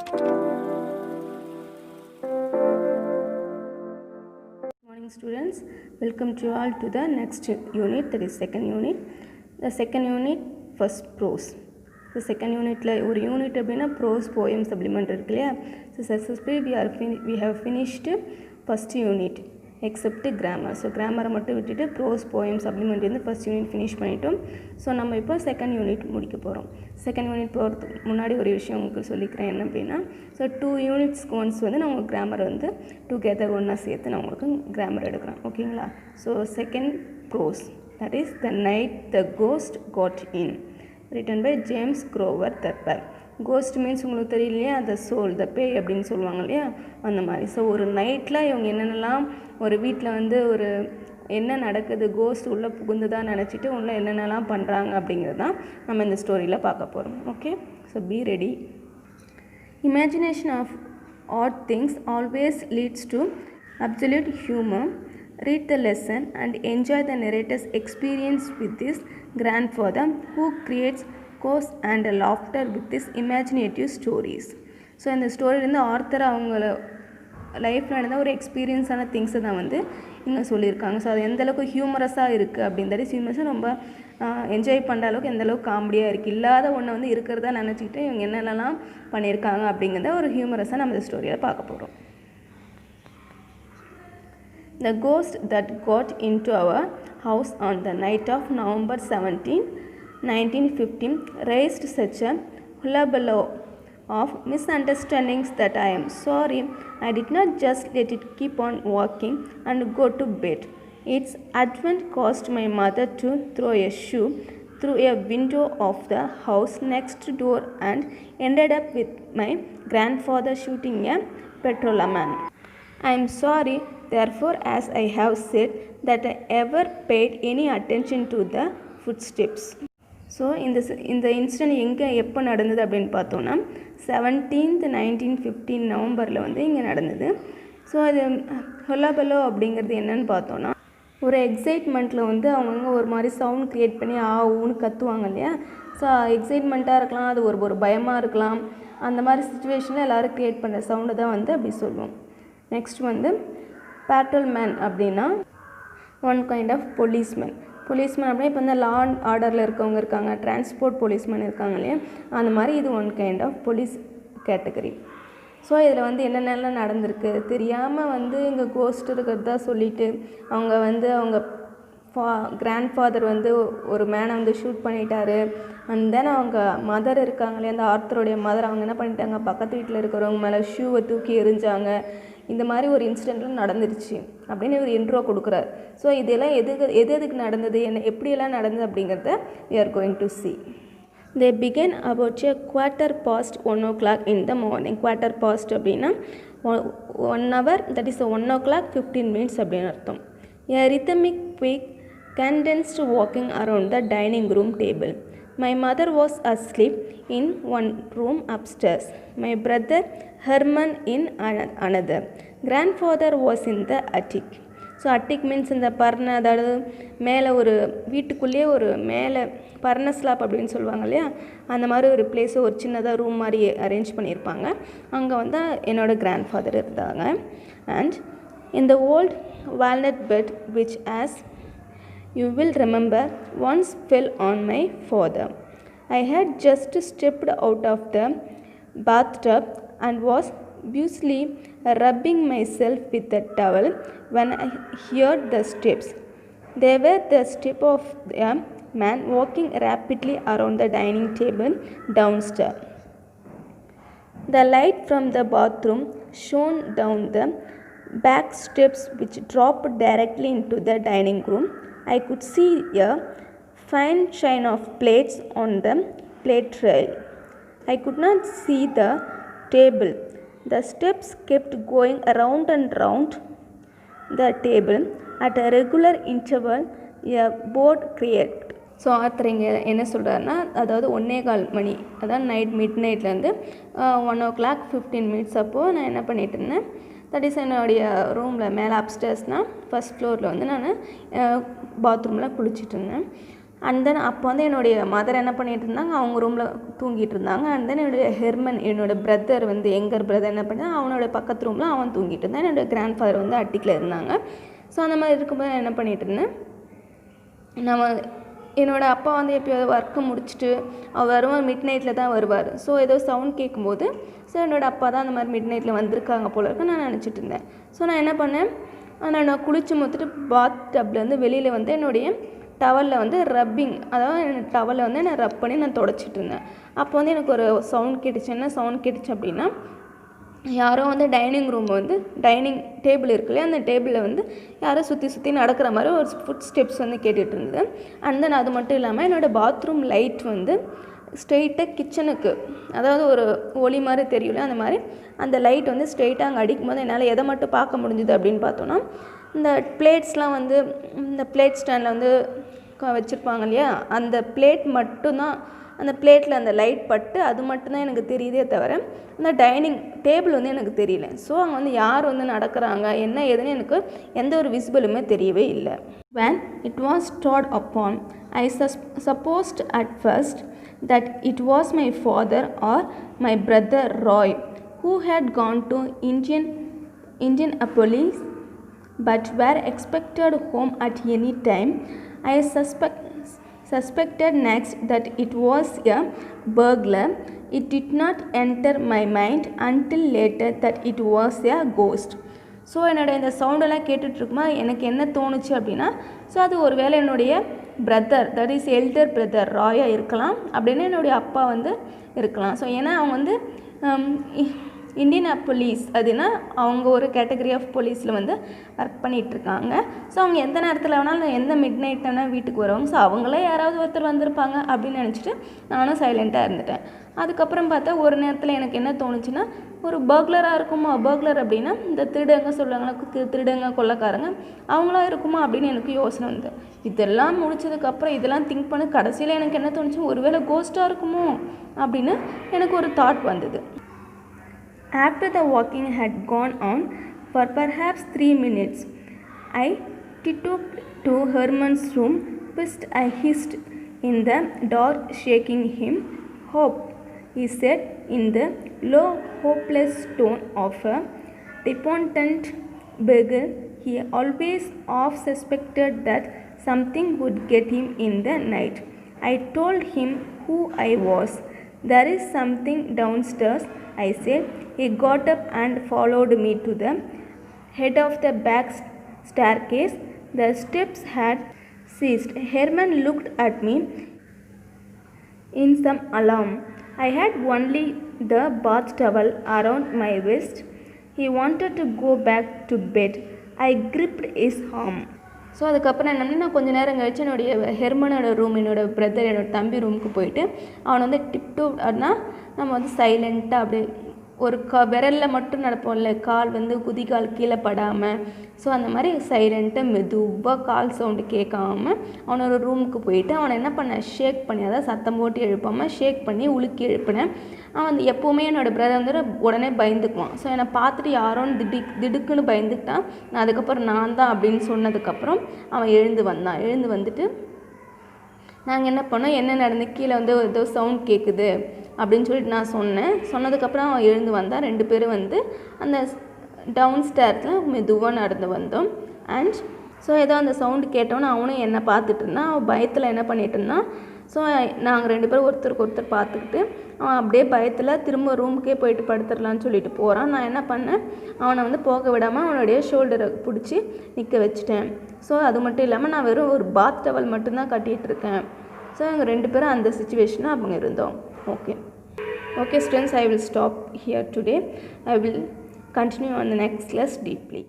Morning students, welcome to all to the next unit, that is second unit. The second unit first prose. The second unit la ஒரு unit அப்படினா prose poem supplement இருக்கு இல்லையா. So successfully we have finished first unit except grammar. So grammar மட்டும் விட்டுட்டு prose poem supplement வந்து first unit finish பண்ணிட்டோம். So நம்ம இப்போ second unit முடிக்க போறோம். second unit போறதுக்கு முன்னாடி ஒரு விஷயம் உங்களுக்கு சொல்லிக்கிறேன் என்ன அப்படினா, so 2 units once வந்து நம்ம grammar வந்து together ஒண்ணா சேர்த்து நான் உங்களுக்கு grammar எடுக்கறேன். ஓகேங்களா? So second prose, that is the night the ghost got in, written by James Grover Thurber. Ghost means உங்களுக்கு தெரியலையா, அந்த சோல், த பேய் அப்படின்னு சொல்லுவாங்க இல்லையா, அந்த மாதிரி. ஸோ ஒரு நைட்டில் இவங்க என்னென்னலாம் ஒரு வீட்டில் வந்து ஒரு என்ன நடக்குது, கோஸ்ட் உள்ளே புகுந்துதான் நினச்சிட்டு உள்ளே என்னென்னலாம் பண்ணுறாங்க அப்படிங்கிறது தான் நம்ம இந்த ஸ்டோரியில் பார்க்க போகிறோம். Okay, so be ready. Imagination of odd things always leads to absolute humour. Read the lesson and enjoy the narrator's experience with this grandfather who creates course and laughter with his imaginative stories. So இந்த ஸ்டோரியிலேருந்து author அவங்கள லைஃப்பில் நடந்த ஒரு எக்ஸ்பீரியன்ஸான திங்ஸை தான் வந்து இங்கே சொல்லியிருக்காங்க. ஸோ அது எந்தளவுக்கு ஹியூமரஸாக இருக்குது அப்படின்றது, ஹியூமரஸாக ரொம்ப என்ஜாய் பண்ணுற அளவுக்கு எந்தளவுக்கு காமெடியாக இருக்குது, இல்லாத ஒன்றை வந்து இருக்கிறதா நினச்சிக்கிட்டு இவங்க என்னென்னலாம் பண்ணியிருக்காங்க அப்படிங்கிறத ஒரு ஹியூமரஸாக நம்ம இந்த ஸ்டோரியில் பார்க்க போகிறோம். The ghost that got into our house on the night of November 17, 1915 raised such a hullabaloo of misunderstandings that I am sorry I did not just let it keep on walking and go to bed. Its advent caused my mother to throw a shoe through a window of the house next door and ended up with my grandfather shooting a patrolman. I am sorry, therefore, as I have said, that I ever paid any attention to the footsteps. So இந்த incident எங்கே எப்போ நடந்தது அப்படின்னு பார்த்தோன்னா 17th 1915 நவம்பரில் வந்து இங்கே நடந்தது. ஸோ அது ஹொல்லாபலோ அப்படிங்கிறது என்னன்னு பார்த்தோன்னா, ஒரு எக்ஸைட்மெண்ட்டில் வந்து அவங்கவுங்க ஒரு மாதிரி சவுண்ட் க்ரியேட் பண்ணி ஊன்னு கத்துவாங்க இல்லையா. ஸோ எக்ஸைட்மெண்ட்டாக இருக்கலாம், அது ஒரு பயமாக இருக்கலாம், அந்த மாதிரி சுச்சுவேஷனில் எல்லோரும் க்ரியேட் பண்ணுற சவுண்டை தான் வந்து அப்படி சொல்லுவோம். நெக்ஸ்ட் வந்து பேட்ரோல்மேன் அப்படின்னா one kind of policeman. Policeman அப்படின்னா இப்போ வந்து லா அண்ட் ஆர்டரில் இருக்கவங்க இருக்காங்க, டிரான்ஸ்போர்ட் போலீஸ்மேன் இருக்காங்க இல்லையா, அந்த மாதிரி இது one kind of police category. So இதில் வந்து என்னென்னலாம் நடந்திருக்கு தெரியாமல் வந்து இங்கே கோஸ்ட் இருக்கிறதா சொல்லிவிட்டு அவங்க கிராண்ட்ஃபாதர் வந்து ஒரு மேனை வந்து ஷூட் பண்ணிட்டாரு. அண்ட் தென் அவங்க மதர் இருக்காங்களே, அந்த ஆர்த்தருடைய மதர், அவங்க என்ன பண்ணிட்டாங்க, பக்கத்து வீட்டில் இருக்கிறவங்க மேலே ஷூவை தூக்கி எறிஞ்சாங்க. இந்த மாதிரி ஒரு இன்சிடெண்ட்லாம் நடந்துருச்சு அப்படின்னு ஒரு இன்ட்ரோ கொடுக்குறாரு. ஸோ இதெல்லாம் எதுக்கு நடந்தது, எப்படியெல்லாம் நடந்தது அப்படிங்கிறத we are going to see. They began about a 1:15 in the morning. 1:15 அப்படின்னா 1 hour, that is 1:15 அப்படின்னு அர்த்தம். A rhythmic quick condensed walking around the dining room table. My mother was asleep in one room upstairs, my brother Herman in another. Grandfather was in the attic. So அட்டிக் means இந்த பர்ண, அதாவது மேலே ஒரு வீட்டுக்குள்ளேயே ஒரு மேலே பர்ண slab அப்படின்னு சொல்லுவாங்க இல்லையா, அந்த மாதிரி ஒரு பிளேஸை ஒரு சின்னதாக ரூம் மாதிரி அரேஞ்ச் பண்ணியிருப்பாங்க. அங்கே வந்து என்னோடய கிராண்ட்ஃபாதர் இருந்தாங்க. And in the old walnut bed which, as you will remember, once fell on my father. I had just stepped out of the bathtub and was busily rubbing myself with a towel when I heard the steps. They were the steps of a man walking rapidly around the dining table downstairs. The light from the bathroom shone down the back steps which dropped directly into the dining room. I could see a fine shine of plates on the plate rail. I could not see the table. The steps kept going around and round the table at a regular interval. A board created. So author இங்கே என்ன சொல்கிறாருன்னா, அதாவது 1:15 மணி, அதாவது mid நைட்லேருந்து 1:15 அப்போது நான் என்ன பண்ணிகிட்டு இருந்தேன், தட் இஸ் என்னுடைய ரூமில் மேலே அப்ஸ்டேர்ஸ்னால் ஃபஸ்ட் ஃப்ளோரில் வந்து நான் பாத்ரூமில் குளிச்சுட்டு இருந்தேன். அண்ட் தென் அப்போ வந்து என்னுடைய மதர் என்ன பண்ணிகிட்டு இருந்தாங்க, அவங்க ரூமில் தூங்கிட்டு இருந்தாங்க. அண்ட் தென் என்னுடைய ஹெர்மன், என்னோடய பிரதர் வந்து எங்கர் பிரதர் என்ன பண்ணால் அவனோட பக்கத்து ரூமில் அவன் தூங்கிட்டு இருந்தான். என்னோடய கிராண்ட் ஃபாதர் வந்து அட்டிக்கில் இருந்தாங்க. ஸோ அந்த மாதிரி இருக்கும்போது நான் என்ன பண்ணிகிட்டு இருந்தேன், என்னோடய அப்பா வந்து எப்போயாவது ஒர்க்கு முடிச்சுட்டு அவர் வருவார், மிட் நைட்டில் தான் வருவார். ஸோ ஏதோ சவுண்ட் கேட்கும்போது ஸோ என்னோடய அப்பா தான் அந்த மாதிரி மிட் நைட்டில் வந்திருக்காங்க போல இருக்கு நான் நினச்சிட்டு இருந்தேன். ஸோ நான் என்ன பண்ணேன், நான் குளித்து முத்துட்டு பாத் டப்லேருந்து வெளியில் வந்து என்னுடைய டவலில் வந்து ரப்பிங், அதாவது டவலில் வந்து நான் ரப் பண்ணி நான் தொடச்சிட்டு இருந்தேன். அப்போ வந்து எனக்கு ஒரு சவுண்ட் கேட்டுச்சு. என்ன சவுண்ட் கேட்டுச்சு அப்படின்னா, யாரோ வந்து டைனிங் ரூம் வந்து டைனிங் டேபிள் இருக்கு இல்லையா, அந்த டேபிளில் வந்து யாரோ சுற்றி நடக்கிற மாதிரி ஒரு ஃபுட் ஸ்டெப்ஸ் வந்து கேட்டுட்டு இருந்தது. அண்ட் தென் அது மட்டும் இல்லாமல் என்னோடய பாத்ரூம் லைட் வந்து ஸ்ட்ரெயிட்டாக கிச்சனுக்கு, அதாவது ஒரு ஒளி மாதிரி தெரியல, அந்த மாதிரி அந்த லைட் வந்து ஸ்ட்ரெயிட்டாக அங்கே அடிக்கும் போது என்னால் எதை மட்டும் பார்க்க முடிஞ்சுது அப்படின்னு பார்த்தோன்னா, இந்த பிளேட்ஸ்லாம் வந்து இந்த பிளேட் ஸ்டாண்டில் வந்து வச்சுருப்பாங்க இல்லையா, அந்த பிளேட் மட்டும்தான், அந்த பிளேட்டில் அந்த லைட் பட்டு அது மட்டும்தான் எனக்கு தெரியுதே தவிர அந்த டைனிங் டேபிள் வந்து எனக்கு தெரியல. ஸோ அங்கே வந்து யார் வந்து நடக்கிறாங்க என்ன ஏதுன்னு எனக்கு எந்த ஒரு விசிபிளுமே தெரியவே இல்லை. When it was trod upon, I supposed at first that it was my father or my brother Roy who had gone to Indianapolis but were expected home at any time. I suspected next that it was a burglar. It did not enter my mind until later that it was a ghost. So என்னுடைய இந்த சவுண்டெல்லாம் கேட்டுட்ருக்குமா எனக்கு என்ன தோணுச்சு அப்படின்னா, so அது ஒரு வேளை என்னுடைய brother, that is elder brother ராயாக இருக்கலாம், அப்படின்னு என்னுடைய அப்பா வந்து இருக்கலாம். ஸோ ஏன்னா அவங்க வந்து இந்தியன் போலீஸ், அதுனா அவங்க ஒரு கேட்டகரி ஆஃப் போலீஸில் வந்து ஒர்க் பண்ணிகிட்ருக்காங்க. ஸோ அவங்க எந்த நேரத்தில் வேணாலும் எந்த மிட் நைட் வேணால் வீட்டுக்கு வருவாங்க. ஸோ அவங்களே யாராவது ஒருத்தர் வந்திருப்பாங்க அப்படின்னு நினச்சிட்டு நானும் சைலண்ட்டாக இருந்துட்டேன். அதுக்கப்புறம் பார்த்தா ஒரு நேரத்தில் எனக்கு என்ன தோணுச்சுன்னா, ஒரு பர்க்லராக இருக்குமா, பர்க்லர் அப்படின்னா இந்த திருடங்க சொல்லுவாங்கன்னா திருடங்க கொள்ளைக்காரங்க அவங்களா இருக்குமா அப்படின்னு எனக்கு யோசனை வந்து, இதெல்லாம் முடிச்சதுக்கப்புறம் இதெல்லாம் திங்க் பண்ணி கடைசியில் எனக்கு என்ன தோணுச்சு, ஒருவேளை கோஸ்ட்டாக இருக்குமோ அப்படின்னு எனக்கு ஒரு தாட் வந்தது. After the walking had gone on for perhaps 3 minutes, I tiptoed to Herman's room, whilst I hissed in the door, shaking him. "Hope," he said in the low, hopeless tone of a repentant beggar. He always half suspected that something would get him in the night. I told him who I was. "There is something downstairs," I said. He got up and followed me to the head of the back staircase. The steps had ceased. Herman looked at me in some alarm. I had only the bath towel around my waist. He wanted to go back to bed. I gripped his arm. So அதுக்கப்புறம் என்னென்னா, நான் கொஞ்சம் நேரம் கழிச்சு என்னுடைய ஹெர்மனோட room, என்னோடய brother, என்னோடய தம்பி ரூமுக்கு போயிட்டு அவனை வந்து டிப்டூ அப்படின்னா நம்ம வந்து சைலண்ட்டாக அப்படியே ஒரு விரலில் மட்டும் நடப்போம்ல, கால் வந்து குதிகால் கீழே படாமல், ஸோ அந்த மாதிரி சைலண்ட்டாக மெதுவாக கால் சவுண்டு கேட்காம அவனோட ரூமுக்கு போயிட்டு அவனை என்ன பண்ணேன், ஷேக் பண்ணி, அதாவது சத்தம் போட்டு எழுப்பாமல் ஷேக் பண்ணி உலுக்கி எழுப்பினேன். அவன் வந்து எப்போவுமே என்னோடய பிரதர் வந்து உடனே பயந்துக்குவான். ஸோ என்னை பார்த்துட்டு யாரோன்னு திடுக்குன்னு பயந்துக்கிட்டான். நான் அதுக்கப்புறம் நான் தான் அப்படின்னு சொன்னதுக்கப்புறம் அவன் எழுந்து வந்தான். எழுந்து வந்துட்டு நாங்கள் என்ன பண்ணோம், என்ன நடந்து கீழே வந்து ஏதோ சவுண்ட் கேட்குது அப்படின்னு சொல்லிட்டு நான் சொன்னதுக்கப்புறம் அவன் எழுந்து வந்தான். 2 பேரும் வந்து அந்த டவுன் ஸ்டேர்ஸில் மெதுவாக நடந்து வந்தோம். அண்ட் ஸோ ஏதோ அந்த சவுண்டு கேட்டோன்னு அவனும் என்னை பார்த்துட்டு இருந்தான். அவன் பயத்தில் என்ன பண்ணிட்டு இருந்தான். ஸோ நாங்கள் 2 பேரும் ஒருத்தருக்கு ஒருத்தர் பார்த்துக்கிட்டு அவன் அப்படியே பயத்தில் திரும்ப ரூமுக்கே போயிட்டு படுத்துடலான்னு சொல்லிட்டு போகிறான். நான் என்ன பண்ணேன், அவனை வந்து போக விடாமல் அவனுடைய ஷோல்டரை பிடிச்சி நிற்க வச்சுட்டேன். ஸோ அது மட்டும் இல்லாமல் நான் வெறும் ஒரு பாத் டவல் மட்டும்தான் கட்டிகிட்டு இருக்கேன். ஸோ அவங்க 2 பேரும் அந்த சுச்சுவேஷனாக அவங்க இருந்தோம். Okay students, I will stop here today. I will continue on the next class deeply.